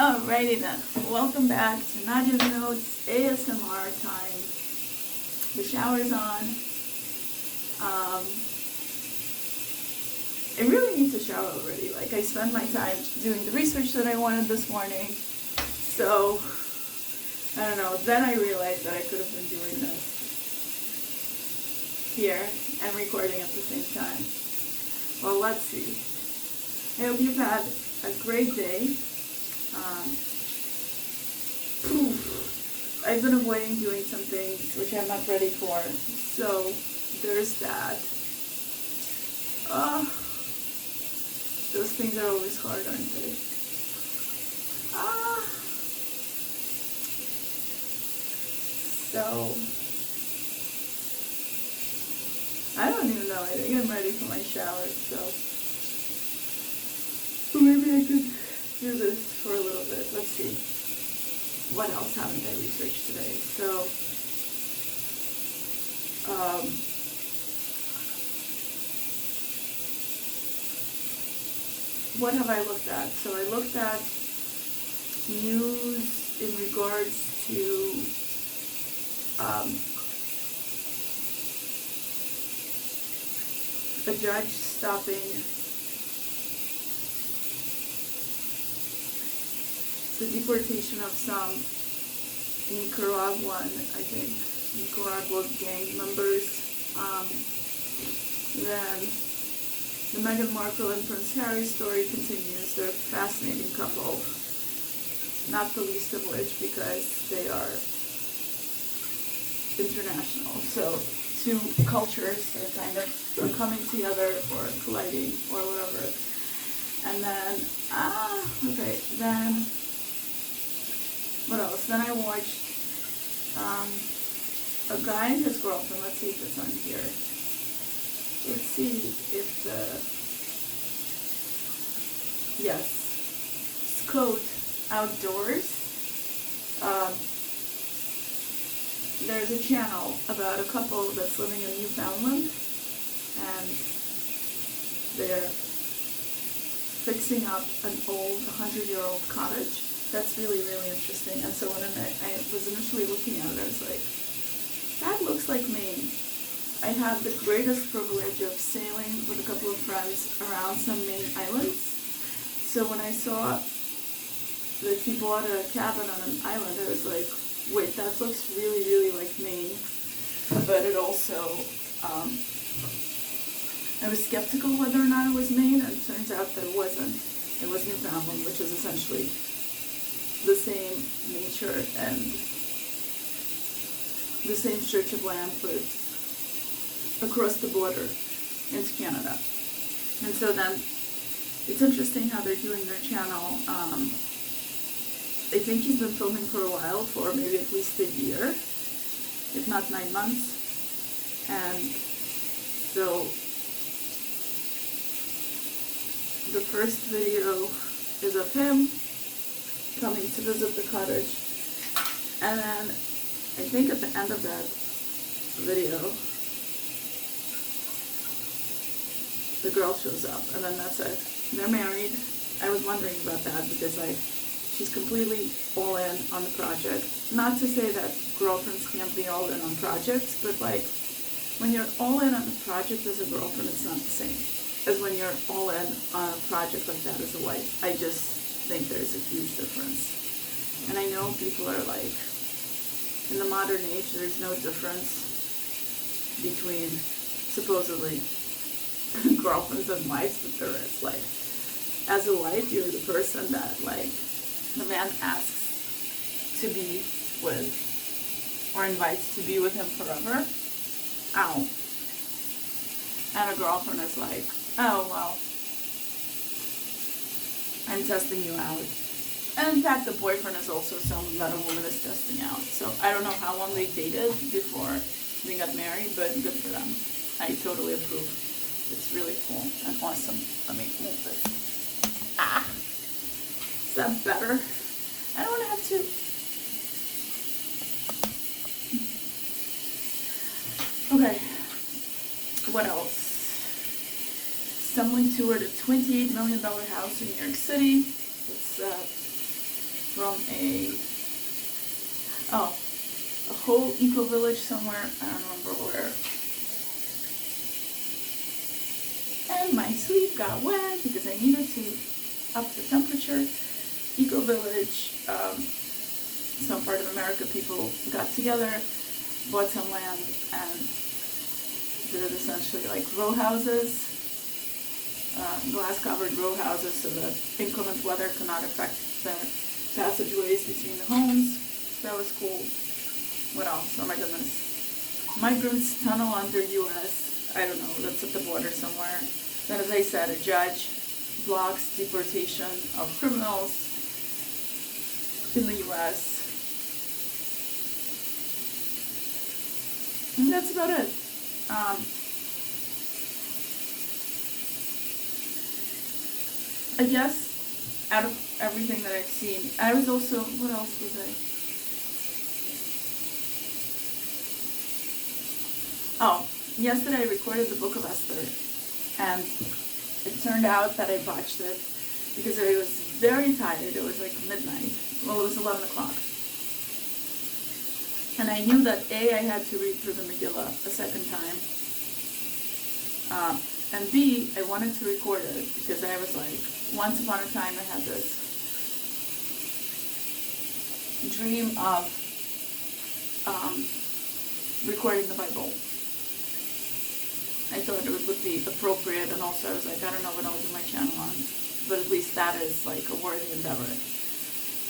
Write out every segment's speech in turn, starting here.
Alrighty then, welcome back to Nadia's Notes ASMR time. The shower's on. I really need to shower already. Like, I spent my time doing the research that I wanted this morning. So, I don't know, then I realized that I could have been doing this here and recording at the same time. Well, let's see. I hope you've had a great day. I've been avoiding doing some things which I'm not ready for, so there's that. Those things are always hard, aren't they? So I don't even know. I think I'm ready for my shower, so maybe I could do this for a little bit. Let's see. What else haven't I researched today? So, what have I looked at? So I looked at news in regards to a judge stopping the deportation of some Nicaraguan gang members. Then the Meghan Markle and Prince Harry story continues. They're a fascinating couple, not the least of which because they are international. So two cultures are kind of coming together or colliding or whatever. And then, then what else? Then I watched a guy and his girlfriend. Let's see if it's on here. Let's see if yes, Scott Outdoors. There's a channel about a couple that's living in Newfoundland, and they're fixing up an old 100-year-old cottage. That's really, really interesting. And so when I was initially looking at it, I was like, that looks like Maine. I had the greatest privilege of sailing with a couple of friends around some Maine islands. So when I saw that he bought a cabin on an island, I was like, wait, that looks really, really like Maine. But it also, I was skeptical whether or not it was Maine, and it turns out that it wasn't. It was Newfoundland, which is essentially the same nature and the same stretch of land, but across the border into Canada. And so then it's interesting how they're doing their channel. I think he's been filming for a while, for maybe at least a year, if not 9 months. And so the first video is of him coming to visit the cottage, and then I think at the end of that video the girl shows up, and then that's it. They're married. I was wondering about that because she's completely all in on the project. Not to say that girlfriends can't be all in on projects, but like when you're all in on a project as a girlfriend, it's not the same as when you're all in on a project like that as a wife. I just think there's a huge difference. And I know people are like, in the modern age, there's no difference between supposedly girlfriends and wives, but there is. Like, as a wife, you're the person that, like, the man asks to be with or invites to be with him forever. Ow. And a girlfriend is like, oh, well, I'm testing you out. And in fact, the boyfriend is also someone that a woman is testing out. So I don't know how long they dated before they got married, but good for them. I totally approve. It's really cool and awesome. Let me move this. Is that better? I don't want to have to. Okay. What else? Someone toured a $28 million house in New York City. It's from a whole eco village somewhere. I don't remember where. And my sleeve got wet because I needed to up the temperature. Eco village, some part of America, people got together, bought some land, and did essentially like row houses, glass-covered row houses, so that inclement weather could not affect the passageways between the homes. That was cool. What else? Oh my goodness. Migrants tunnel under U.S. I don't know, that's at the border somewhere. Then, as I said, a judge blocks deportation of criminals in the U.S. And that's about it. I guess out of everything that I've seen, I was also, what else was I? Oh, yesterday I recorded the Book of Esther, and it turned out that I botched it because I was very tired. It was like midnight. Well, it was 11 o'clock. And I knew that A, I had to read through the Megillah a second time, and B, I wanted to record it because I was like, once upon a time I had this dream of recording the Bible. I thought it would be appropriate, and also I was like, I don't know what I'll do my channel on, but at least that is like a worthy endeavor.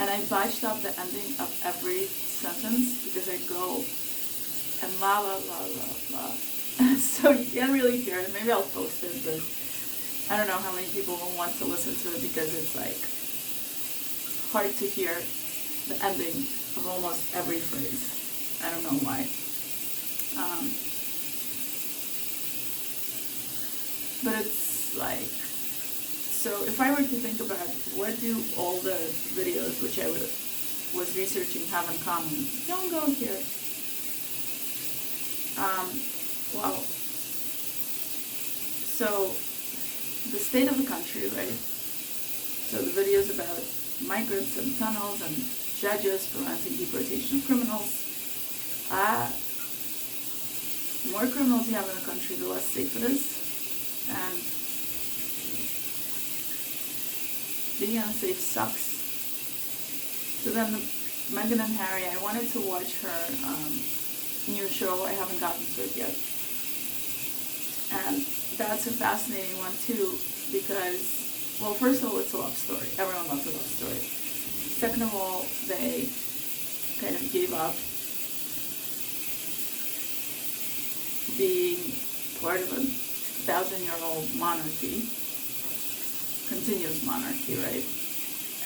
And I botched up the ending of every sentence because I go and la la la la la. So you can't really hear it. Maybe I'll post it, but I don't know how many people will want to listen to it because it's like hard to hear the ending of almost every phrase. I don't know why. But it's like, so if I were to think about what do all the videos which I was researching have in common, don't go here. Well, so the state of the country, right? So the videos about migrants and tunnels and judges preventing deportation of criminals. The more criminals you have in the country, the less safe it is. And being unsafe sucks. So then Meghan and Harry, I wanted to watch her new show. I haven't gotten to it yet. And that's a fascinating one too, because, well, first of all, it's a love story. Everyone loves a love story. Second of all, they kind of gave up being part of a 1,000-year-old monarchy, continuous monarchy, right?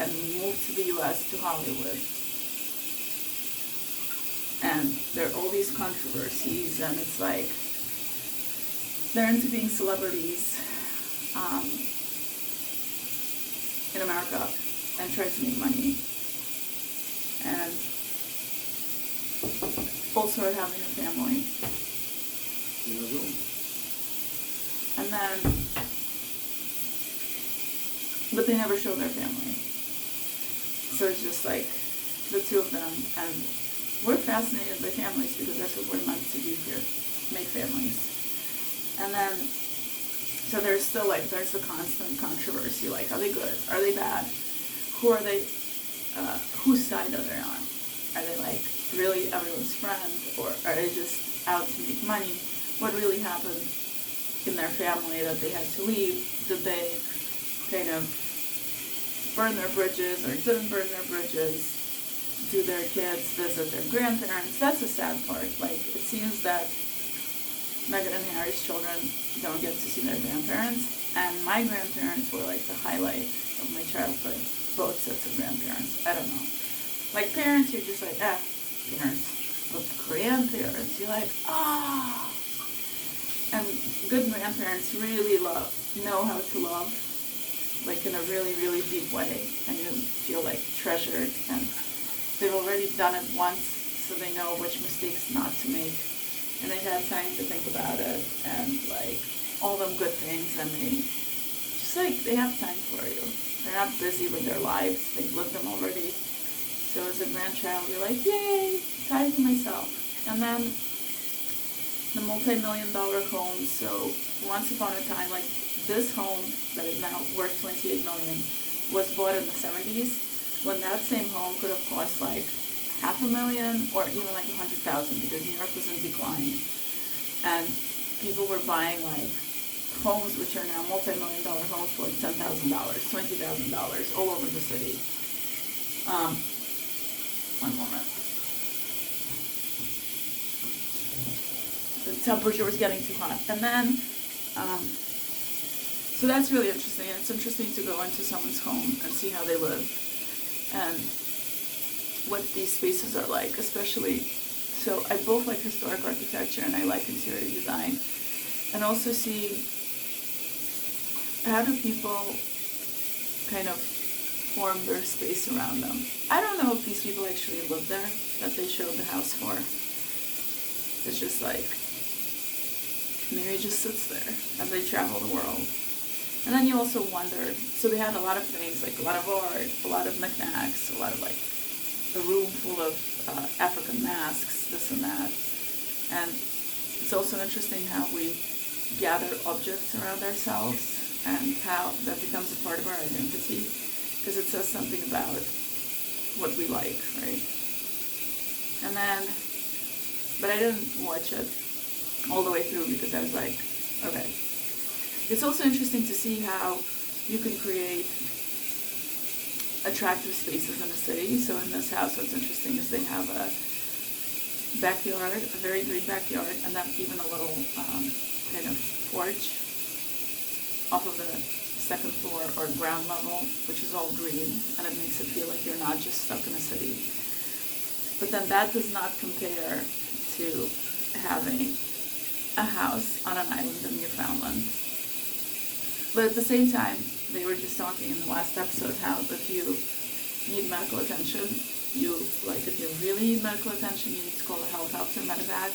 And moved to the U.S., to Hollywood. And there are all these controversies, and it's like, they're into being celebrities in America and try to make money. And also are having a family. And then, but they never show their family. So it's just like the two of them, and we're fascinated by families because that's what we're meant to do here, make families. And then, so there's still like, there's the constant controversy, like, are they good? Are they bad? Who are they, whose side are they on? Are they like really everyone's friend, or are they just out to make money? What really happened in their family that they had to leave? Did they kind of burn their bridges or didn't burn their bridges? Do their kids visit their grandparents? That's the sad part. Like, it seems that Meghan and Harry's children don't get to see their grandparents, and my grandparents were like the highlight of my childhood. Both sets of grandparents. I don't know. Like, parents, you're just like, parents. But grandparents, you're like, ah. And good grandparents really know how to love, like in a really, really deep way, and you feel like treasured, and they've already done it once, so they know which mistakes not to make, and they've had time to think about it, and like all them good things, and they just like, they have time for you. They're not busy with their lives, they've lived them already, as a grandchild, you're like, yay, time for myself. And then the multi-million-dollar homes. So once upon a time, like this home that is now worth $28 million was bought in the 70s, when that same home could have cost like $500,000 or even like $100,000, because New York was in decline, and people were buying like homes which are now multi-million-dollar homes for like $10,000, $20,000 all over the city. One moment. The temperature was getting too hot. And then, so that's really interesting. And it's interesting to go into someone's home and see how they live and what these spaces are like, especially. So I both like historic architecture and I like interior design. And also see how do people kind of form their space around them. I don't know if these people actually live there that they showed the house for. It's just like, maybe it just sits there as they travel the world. And then you also wonder, so they had a lot of things, like a lot of art, a lot of knickknacks, a lot of like a room full of African masks, this and that. And it's also interesting how we gather objects around ourselves and how that becomes a part of our identity, because it says something about what we like, right? And then, but I didn't watch it all the way through because I was like, okay. It's also interesting to see how you can create attractive spaces in a city. So in this house, what's interesting is they have a backyard, a very green backyard, and then even a little kind of porch off of the second floor or ground level, which is all green, and it makes it feel like you're not just stuck in a city. But then that does not compare to having a house on an island in Newfoundland. But at the same time, they were just talking in the last episode how if you need medical attention, if you really need medical attention, you need to call a helicopter, medevac.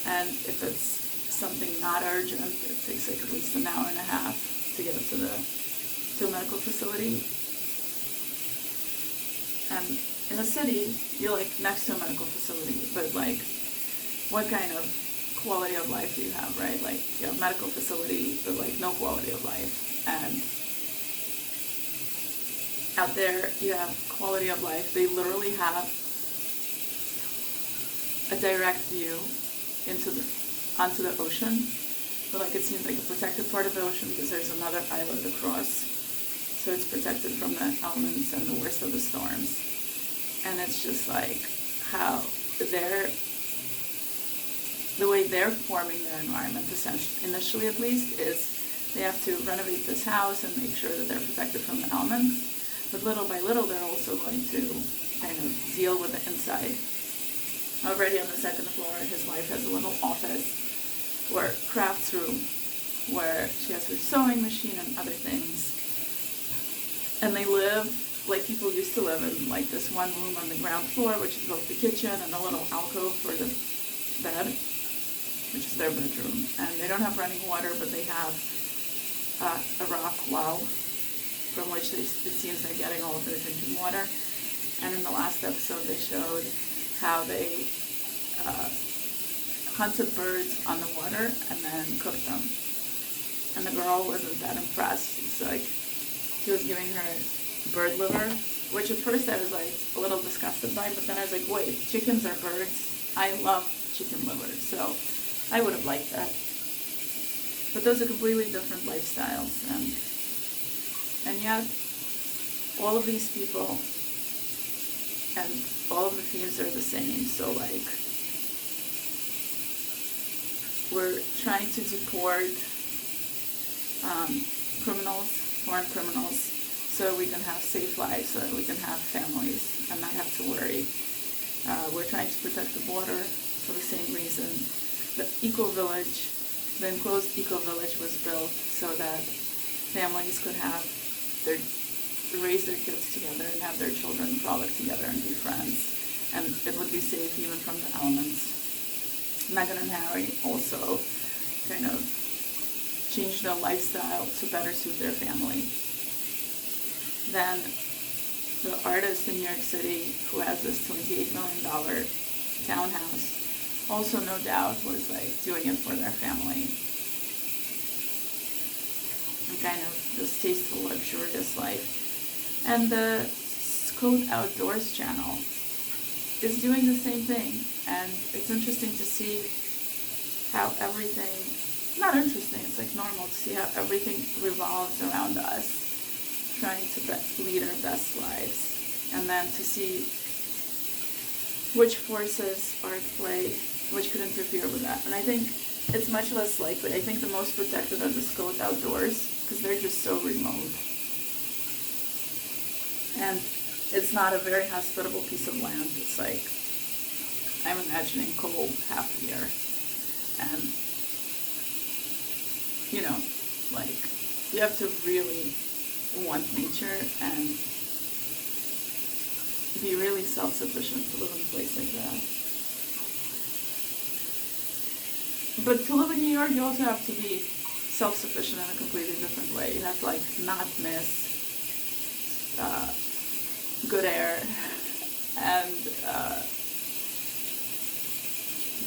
And if it's something not urgent, it takes like at least an hour and a half to get up to a medical facility. And in a city, you're like next to a medical facility, but like, what kind of quality of life do you have, right? Like, you have medical facility, but like no quality of life. And out there, you have quality of life. They literally have a direct view onto the ocean. But like, it seems like a protected part of the ocean because there's another island across. So it's protected from the elements and the worst of the storms. And it's just like how the way they're forming their environment, essentially, initially at least, is they have to renovate this house and make sure that they're protected from the elements. But little by little, they're also going to kind of deal with the inside. Already on the second floor, his wife has a little office or crafts room where she has her sewing machine and other things. And they live like people used to live in, like this one room on the ground floor, which is both the kitchen and a little alcove for the bed, which is their bedroom. And they don't have running water, but they have a rock well from which it seems they're getting all of their drinking water. And in the last episode, they showed how they hunted birds on the water and then cooked them. And the girl wasn't that impressed. It's like she was giving her bird liver, which at first I was like a little disgusted by, but then I was like, wait, chickens are birds. I love chicken liver, so I would have liked that. But those are completely different lifestyles, and yet all of these people and all of the themes are the same. So like, we're trying to deport foreign criminals, so we can have safe lives, so that we can have families and not have to worry. We're trying to protect the border for the same reason. The enclosed eco-village was built so that families could raise their kids together and have their children frolic together and be friends. And it would be safe even from the elements. Meghan and Harry also kind of changed their lifestyle to better suit their family. Then the artist in New York City who has this $28 million townhouse, also no doubt was like doing it for their family. And kind of this tasteful, luxurious life. And the Scott Outdoors channel is doing the same thing. And it's interesting to see how everything, not interesting, it's like normal to see how everything revolves around us, trying to lead our best lives. And then to see which forces are at play, which could interfere with that. And I think it's much less likely. I think the most protected are the Scott Outdoors, because they're just so remote. And it's not a very hospitable piece of land. It's like, I'm imagining cold half the year. And, you know, like, you have to really want nature and be really self-sufficient to live in a place like that. But to live in New York, you also have to be self-sufficient in a completely different way. You have to, like, not miss good air and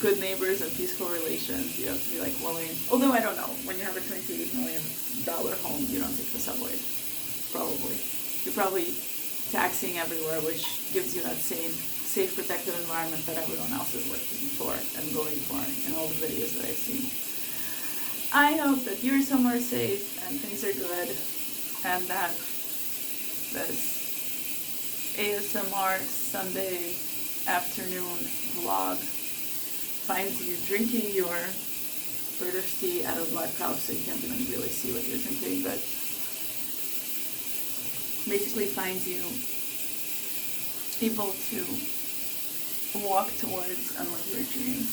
good neighbors and peaceful relations. You have to be, like, willing. Although, I don't know, when you have a $28 million home, you don't take the subway. Probably. You're probably taxiing everywhere, which gives you that same safe, protected environment that everyone else is looking for and going for in all the videos that I've seen. I hope that you're somewhere safe and things are good, and that this ASMR Sunday afternoon vlog finds you drinking your British tea out of a black cup, so you can't even really see what you're drinking, but basically finds you able to walk towards and live your dreams.